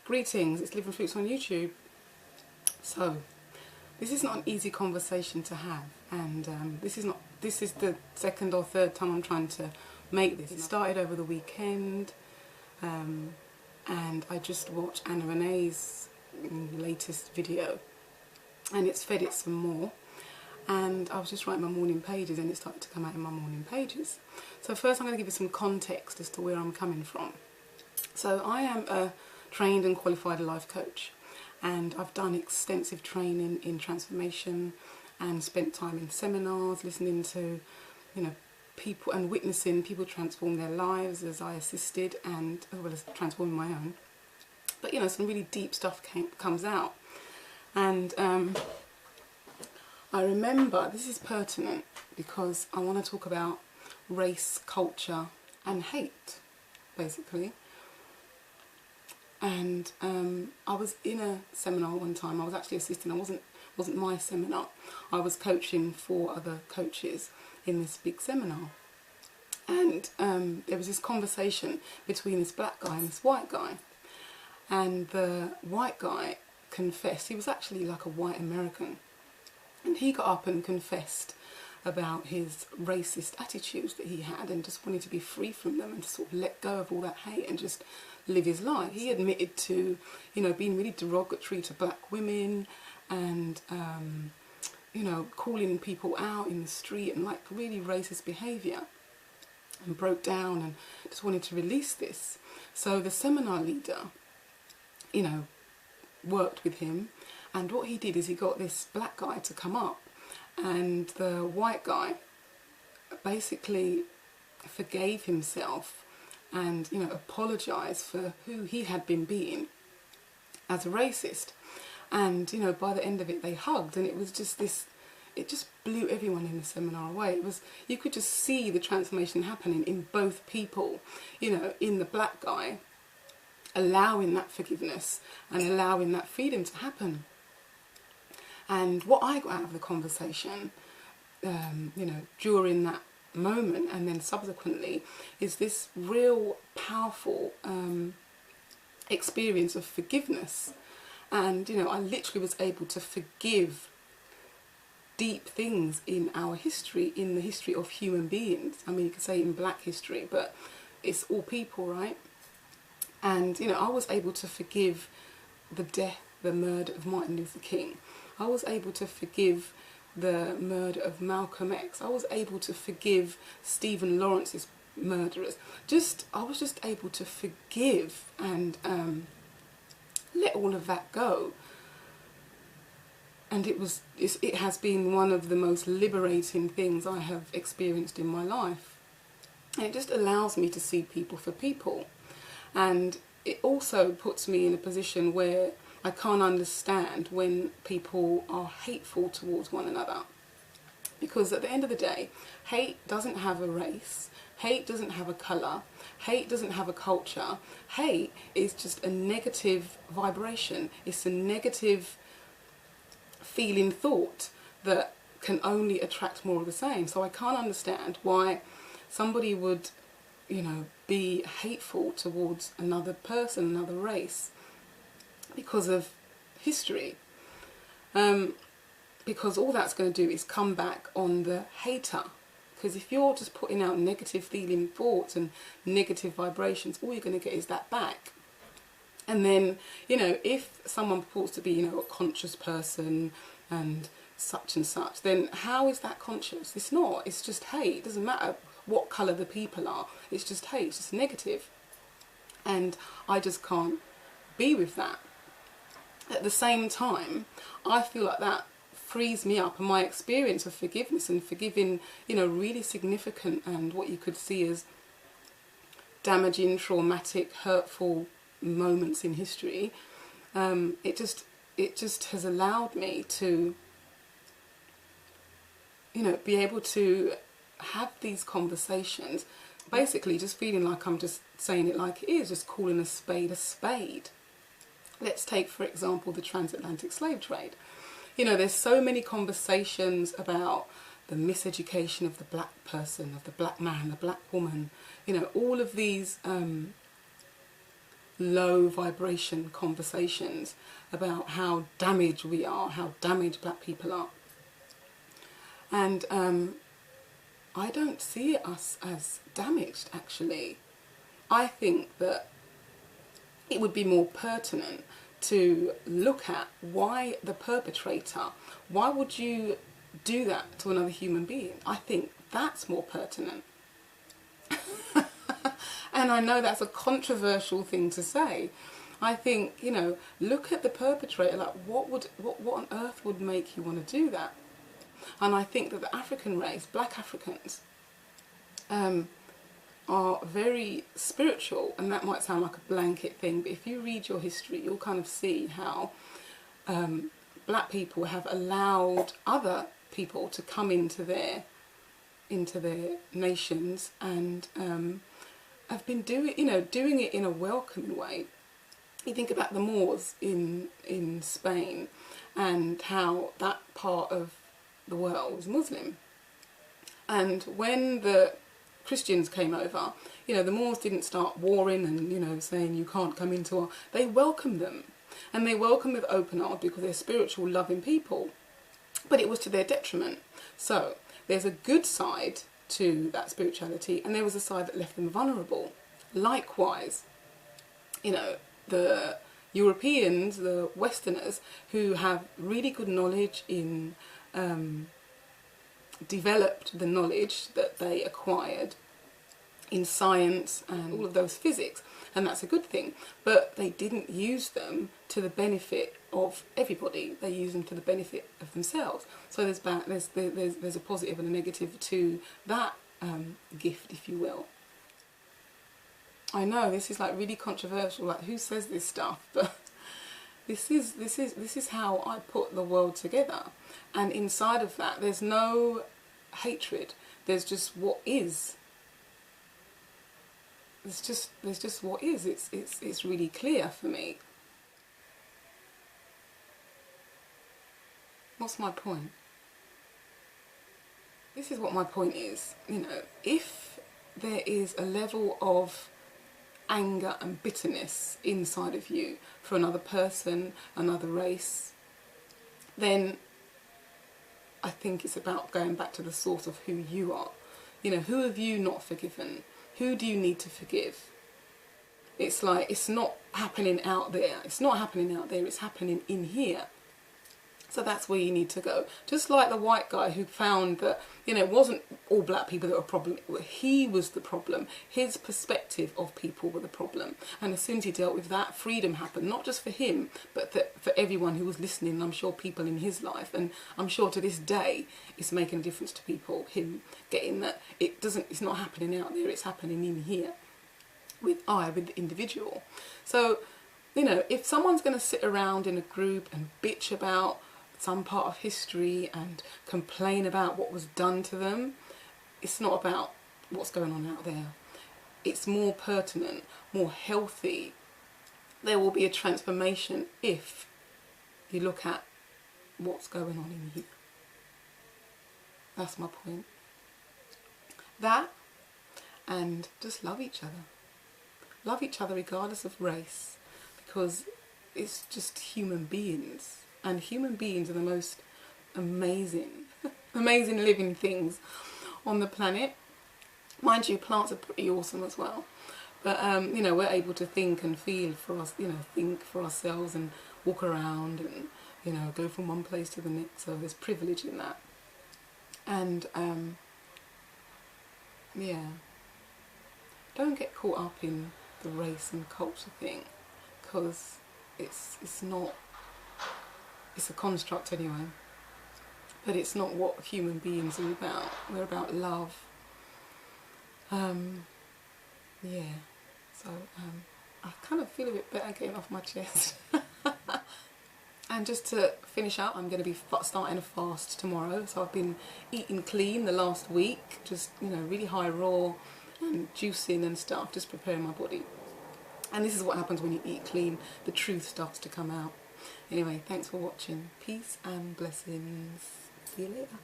Greetings, it's Living Fruits on YouTube. So, this is not an easy conversation to have, and this is the second or third time I'm trying to make this. It started over the weekend, and I just watched Anna Renee's latest video, and it's fed it some more. And I was just writing my morning pages, and it started to come out in my morning pages. So first I'm going to give you some context as to where I'm coming from. So I am a trained and qualified life coach, and I've done extensive training in transformation and spent time in seminars listening to, people and witnessing people transform their lives as I assisted, and as well as transforming my own. But some really deep stuff comes out, and I remember, this is pertinent because I want to talk about race, culture and hate, basically. And I was in a seminar one time. I was actually assisting. It wasn't my seminar. I was coaching 4 other coaches in this big seminar. And there was this conversation between this black guy and this white guy. And the white guy confessed. He was actually like a white American. And he got up and confessed about his racist attitudes that he had, and just wanted to be free from them and to sort of let go of all that hate and just live his life. He admitted to, being really derogatory to black women, and, calling people out in the street and like really racist behaviour, and broke down and just wanted to release this. So the seminar leader, worked with him, and what he did is he got this black guy to come up, and the white guy basically forgave himself and apologised for who he had been being as a racist. And by the end of it they hugged, and it was just this, it just blew everyone in the seminar away. It was, you could just see the transformation happening in both people, in the black guy allowing that forgiveness and allowing that freedom to happen. And what I got out of the conversation, during that moment and then subsequently, is this real powerful experience of forgiveness. And, I literally was able to forgive deep things in our history, in the history of human beings. I mean, you could say in black history, but it's all people, right? And, I was able to forgive the death, the murder of Martin Luther King. I was able to forgive the murder of Malcolm X. I was able to forgive Stephen Lawrence's murderers. I was just able to forgive and let all of that go. And it has been one of the most liberating things I have experienced in my life. And it just allows me to see people for people. And it also puts me in a position where I can't understand when people are hateful towards one another. Because at the end of the day, hate doesn't have a race, hate doesn't have a colour, hate doesn't have a culture. Hate is just a negative vibration. It's a negative feeling thought that can only attract more of the same. So I can't understand why somebody would, be hateful towards another person, another race, because of history. Because all that's going to do is come back on the hater. Because if you're just putting out negative feeling thoughts and negative vibrations, all you're going to get is that back. And then, if someone purports to be, a conscious person and such, then how is that conscious? It's not. It's just hate. It doesn't matter what colour the people are. It's just hate. It's just negative. And I just can't be with that. At the same time, I feel like that frees me up, and my experience of forgiveness and forgiving, really significant and what you could see as damaging, traumatic, hurtful moments in history, it just has allowed me to, be able to have these conversations, basically just feeling like I'm just saying it like it is, just calling a spade a spade. Let's take, for example, the transatlantic slave trade. There's so many conversations about the miseducation of the black person, of the black man, the black woman, all of these low vibration conversations about how damaged we are, how damaged black people are. And I don't see us as damaged, actually. I think that it would be more pertinent to look at why the perpetrator, why would you do that to another human being? I think that's more pertinent. And I know that's a controversial thing to say. I think, you know, look at the perpetrator, like what on earth would make you want to do that? And I think that the African race, black Africans, are very spiritual, and that might sound like a blanket thing, but if you read your history, you'll kind of see how black people have allowed other people to come into their nations, and have been doing it in a welcoming way. You think about the Moors in Spain, and how that part of the world was Muslim, and when the Christians came over, you know, the Moors didn't start warring and, you know, saying you can't come into our... They welcomed them, and they welcomed with open arms because they're spiritual, loving people. But it was to their detriment. So there's a good side to that spirituality, and there was a side that left them vulnerable. Likewise, you know, the Europeans, the Westerners, who have really good knowledge in... developed the knowledge that they acquired in science and all of those physics, and that's a good thing, but they didn't use them to the benefit of everybody. They used them to the benefit of themselves. So there's a positive and a negative to that gift, if you will. I know this is like really controversial, like who says this stuff, but this is how I put the world together, and inside of that there's no hatred. There's just what is. There's just what is. It's really clear for me. What's my point? This is what my point is. You know, if there is a level of anger and bitterness inside of you for another person, another race, then I think it's about going back to the source of who you are. You know, who have you not forgiven? Who do you need to forgive? It's like, it's not happening out there. It's not happening out there, it's happening in here. So that's where you need to go. Just like the white guy who found that, you know, it wasn't all black people that were a problem. He was the problem. His perspective of people were the problem. And as soon as he dealt with that, freedom happened. Not just for him, but for everyone who was listening. And I'm sure people in his life. And I'm sure to this day, it's making a difference to people. Him getting that it's not happening out there. It's happening in here. With the individual. So, you know, if someone's going to sit around in a group and bitch about some part of history and complain about what was done to them, it's not about what's going on out there. It's more pertinent, more healthy. There will be a transformation if you look at what's going on in here. That's my point. That, and just love each other. Love each other regardless of race, because it's just human beings. And human beings are the most amazing, amazing living things on the planet. Mind you, plants are pretty awesome as well. But, you know, we're able to think and feel for us, you know, think for ourselves and walk around and, you know, go from one place to the next. So there's privilege in that. And, yeah, don't get caught up in the race and culture thing, because it's not... It's a construct anyway, but it's not what human beings are about. We're about love. Yeah, so I kind of feel a bit better getting off my chest. And just to finish up, I'm going to be starting a fast tomorrow. So I've been eating clean the last week, just, you know, really high raw and juicing and stuff, just preparing my body. And this is what happens when you eat clean. The truth starts to come out. Anyway, thanks for watching. Peace and blessings. See you later.